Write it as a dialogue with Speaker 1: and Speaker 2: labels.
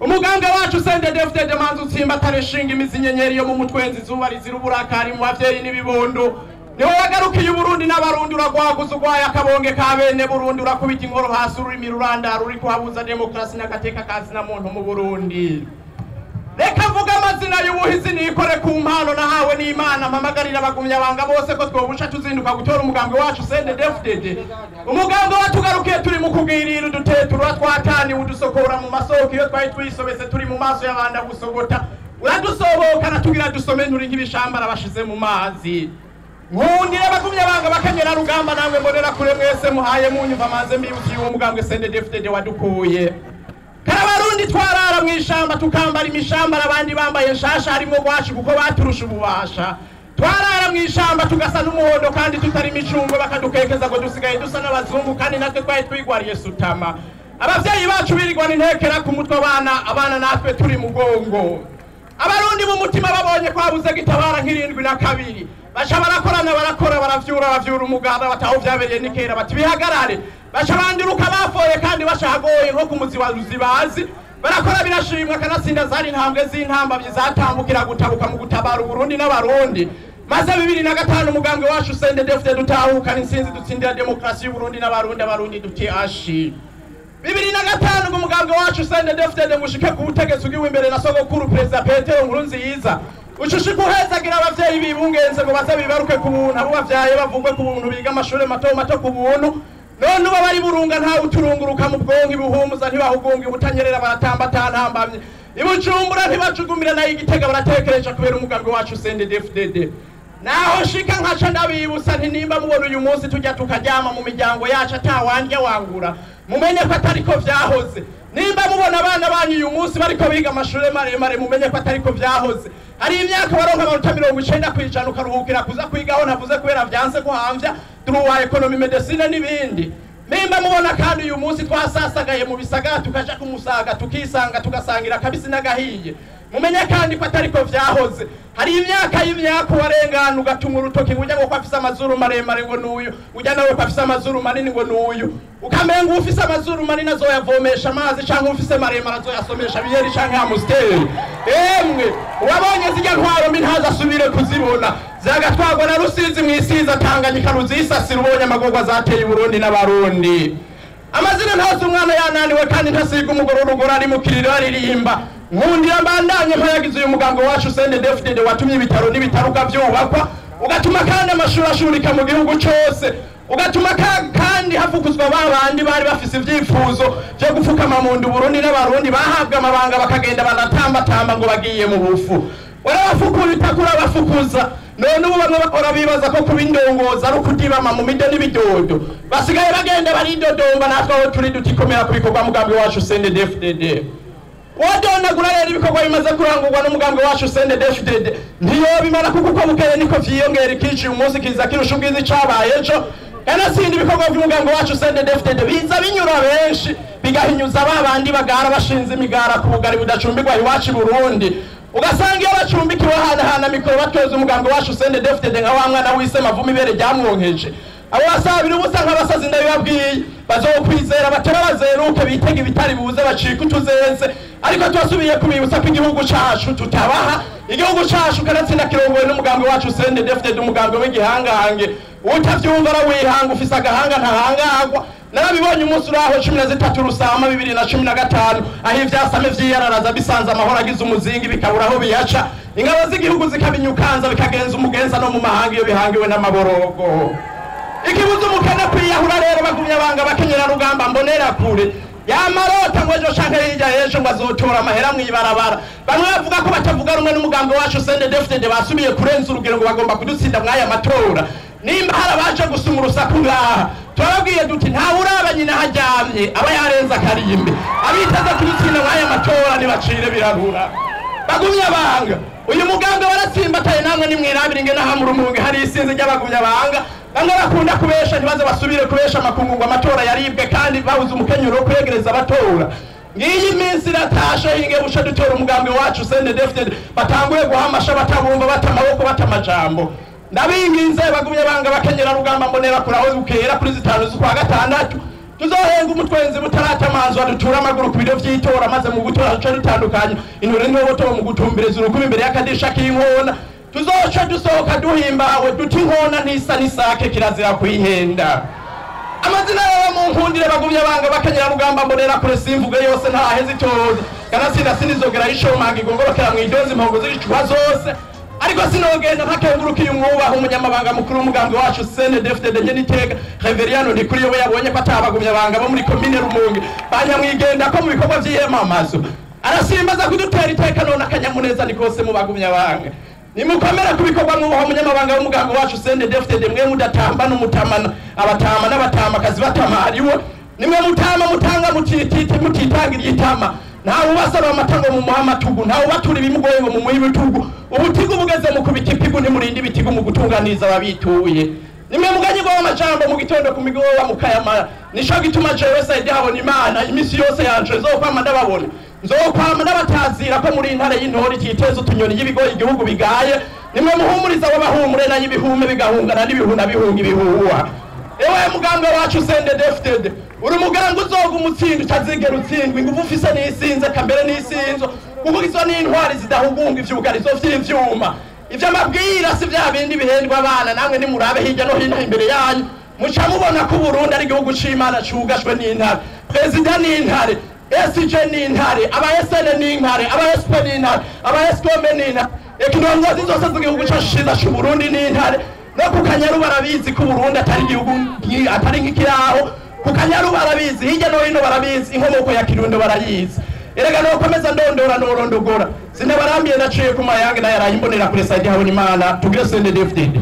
Speaker 1: umuganga wacu CNDD-FDD manzi utsimba tareshinga imizi nyenyeri yo mu mutwenzi zuba rizira uburakari mu bavyeyi n'ibibondo niho wagarukiye Burundi n'abarundi uragwaguza ugwaye akabonge ka bene Burundi urakubita inkoro hasi ururimi rurandara uri kuhabuza demokrasi n'agateka kazi na muntu mu Burundi. Reka mvuga amazina y'ubuhizi nikore ku mpano nahawe n'Imana mpamagarira abagumya banga bose ko twobusha tuzinduka gutora umugambwe wacu CNDD-FDD. Umugambwe watugarukiye turi mu kugirira udutetura twatani udusokora mu masoko iyo twari twisobetse turi mu maso y'abanda gusogota uradusoboka natugira dusome nturi nk'ibishambara bashize mu mazi. Nkundire abagumya banga bakanyera rugamba namwe mbonera kure mwese muhaye munyumva maze mbiyukiye uwo mugambwe CNDD-FDD wadukuye. Karabarundi twarara mwishamba tukambara imishamba abandi bambaye nshasha harimo gwashi kuko baturusha ububasha. Twarara mwishamba tugasa n'umuhondo kandi tutari micungo bakadukekeza ngo dusigaye dusa n'abazungu kandi natwe twari twigwariye sutama. Abavyeyi bacu birigwa n'intekera ku mutwe abana natwe turi mugongo. Abarundi mu mutima babonye kwabuze gitabara nk'irindwi na kabiri. Bacha barakora baravyura umuganda bataho vyabereye nikera bati bihagarare. Bacha bandiruka bafoye kandi bashagoye nko kumuzi wa Ruzibazi. Barakora birashimwa kanasinda zari intambwe z'intamba bizatambukira gutabuka mu gutabara Burundi n'abarundi. Maze 2005 umugambwe wacu CNDD-FDD dutahuka insinzi dutsindira demokrasi y'u Burundi n'abarundi abarundi duti ashi. 2005 umugambwe wacu CNDD-FDD mushike ku butegetsi bw'iwe imbere na sogokuru Perezida Petero Nkurunziza. Ucushika uhezagira abavyeyi bibungenze ngo baze bibaruke ku buntu abo bavyaye bavugwe ku buntu biga amashure mato ku buntu none uba bari burunga nta uturunguruka mu bwonko ibuhumuza ntibahugunga ubutanyerera baratamba tantambamye ibujumbura ntibacugumira nayo igitega baratekereje kubera umugambwe wacu CNDD-FDD. Naho shika nkaca ndabibusa nti nimba mubona uyu munsi tujya tukaryama mu miryango yacu atawandya wangura mumenye ko atariko vyahoze. Nimba mubona abana banyu uyu munsi bariko biga amashure maremare mumenye ko atariko vyahoze. Hari imyaka baronka amanota 90 kwijana ukaruhukira kuza kwigaho navuze kubera vyanse ko hamvya turuwa economy medicine n'ibindi. Nimba mubona kandi uyu munsi twasasagaye mu bisagara tukaja kumusaga tukisanga tugasangira kabisi n'agahiye mumenye kandi ko atariko vyahoze. Hari imyaka warengana ugatunga urutoki ujya ngo kwafisa amazuru maremare ngo nuyu ujya nawe kwafisa amazuru manini ngo nuyu ukamenga ufise amazuru manini azoyavomesha amazi canke ufise maremare azoyasomesha biyeri canke amusteri. Emwe wabonye zijya ntwaro mbi ntazasubire kuzibona zagatwagwa na Rusizi mwisiza Tanganyika ruzisasira ubonye amagorwa zateye Burundi n'abarundi. Amazina ntose umwana yananiwe kandi ntasiga umugororugora ari mu kiriro aririmba. Nkundira mbandanye mpayagize uyu mugambwe wacu CNDD-FDD watumye ibitaro n'ibitaruka byubakwa ugatuma kandi amashuri ashurika mu gihugu cyose ugatuma kandi hafukuzwa babandi bari bafise ivyifuzo byo gufukama mu ndu Burundi n'abarundi bahabwa amabanga bakagenda banatambatamba ngo bagiye mu bufu. Warabafukura itakura bafukuza none ubu bamwe bakora bibaza ko kubindongoza ari ukudibama mu mido n'ibidodo basigaye bagenda baridodomba natwe aho turi dutikomera kubikorwa mugambwe wacu CNDD-FDD. Wadonagura rero ibikorwa bimaze kurangurwa n'umugambwe wacu CNDD-FDD ntiyo bimara kuko bukeye niko vyiyongera ikici umunsi kiza kirusha ubwizi cabaye ejo kanasindi ibikorwa by'umugambwe wacu CNDD-FDD biza binyura benshi bigahinyuza babandi bagara bashinze imigara ku bugari budacumbirwa iwacu Burundi ugasanga iyo bacumbikiwe hana mikoro batweza umugambwe wacu CNDD-FDD nka wa mwana wise mavumo ibere ryamwonkeje abo basabira ubusa nk'abasazi ndabibabwiye bazokwizera batera bazeruke bitega ibitari buze bacika utuzeze ariko twasubiye kubibutsa ko igihugu cacu tutabaha igihugu cacu kanatsinda kirongowe n'umugambwe wacu CNDD-FDD umugambwe w'igihangange utavyumva rawihanga ufise agahanga ntahangagwa. Narabibonye umunsi uraho 13 Rusama 2015 aho ivyasame vyiyararaza bisanze amahoro agize umuzingi bikaburaho biyaca ingabo z'igihugu zikabinyukanza bikagenza umugenza no mu mahanga iyo bihangiwe n'amaborogo. Ikibuza umukene kwiyahura rero bagumya banga bakenyera rugamba mbonera kure yamarota ngo ejo canke hirya ejo ngo azotora amahera mwibarabara. Bamwe bavuga ko batavuga rumwe n'umugambwe wacu CNDD-FDD basubiye kurenza urugero ngo bagomba kudutsinda mwaya matora. Nimba harabaje gusuma urusaku ngaha turabwiye duti nta uraba nyina hajyamye aba yarenza akarimbe abitaza kudutsinda mwaya matora nibacire birarura. Bagumya banga uyu mugambwe waratsimbataye namwe nimwirabire ingena hamurumunge hari isinzi ry'abagumya banga bamwe bakunda kubesha ntibaze basubire kubesha makungu ngo amatora yaribwe kandi babuze umukenyero kwegereza abatora. Ngiyi minsi ratashe hinge busha dutora umugambwe wacu CNDD-FDD batanguye guhamasha batabumva batamaboko batamajambo. Ndabinginze bagumye banga bakenyera rugamba mbonera kuraho ukera kuri 5 z'ukwa gatandatu tuzohenga umutwenzi butaratamanzwa dutura amaguru ku biro vy'itora maze mu gutora haca ritandukanye intore niho boto mu gutumbereza urukubi imbere y'akadisha k'inkona tuzoca dusohoka duhimbawe duti inkona ntisa n'isake kirazira kwihenda amazina yawe mu nkundire bagumye banga bakanyira rugamba mbonera kure simvuge yose ntaheze itoze kanatsinda sinizogera ishomanga igongorokera mu idozi impongo z'icwa zose ariko sinogenda ntakengurukiye umwubaha umunyamabanga mukuru w'umugambi wacu CNDD-FDD Nyeniteka Reveriano Ndikuriyo we yabonye ko atabagumye banga bo muri komine Rumonge banyamwigenda ko mu bikorwa vy'iyamamazo arasimbaza kudutera iteka none akanyamuneza nikose mu bagumye banga nimukomera kubikorwa mwubaha umunyamabanga w'umugambi wacu CNDD-FDD mwe mudatamba n'umutamana abatama n'abatamakazi batamariwe nimwe mutama mutanga mutitangiriye itama ntawe ubasaba amatango mu muhamatugu ntawe ubatura ibimugoye ngo mu muhibitugu ubutigu bugeze mu kubitipigu ntimurinde ibitigu mu gutunganiza ababituye nimwe muganyirwa w'amajambo mu gitondo ku migowa mukayamara nico gituma jewe Saidi habona imana imisi yose yanje nzokwama ndababona nzokwama ndabatazira ko muri intare y'intore kiteza utunyoni y'ibigoyi igihugu bigaye nimwe muhumuriza w'abahumure na y'ibihume bigahungana n'ibihuna bihunga ibihuha ewe muganga wacu CNDD-FDD uri muganga uzoga umutsindo utazigera utsindwa ingufu ufise n'isinze kambere n'isinzo kuko izo n'intwari zidahugunga ivyugarizo vy'ivyuma ivyo amabwira si vya bindi bihendwa abana namwe nimurabe hirya no hino imbere yanyu muca mubona ko Burundi ari igihugu c'Imana cugashwe n'intare perezida n'intare SJ n'intare aba SN n'intare aba SP n'intare aba SKM n'intare ekindongozi zose z'igihugu c'ashiza c'u Burundi n'intare no kukanyaru barabizi ko Burundi atari igihugu atari nk'ikiraho kukanyaru barabizi hirya no hino barabizi inkomoko ya Kirundo barayizi erega no komeza ndondora norondogora sinabarambiye naciye ku mayange na yarayimbonera kure Saidi habona imana tugire CNDD-FDD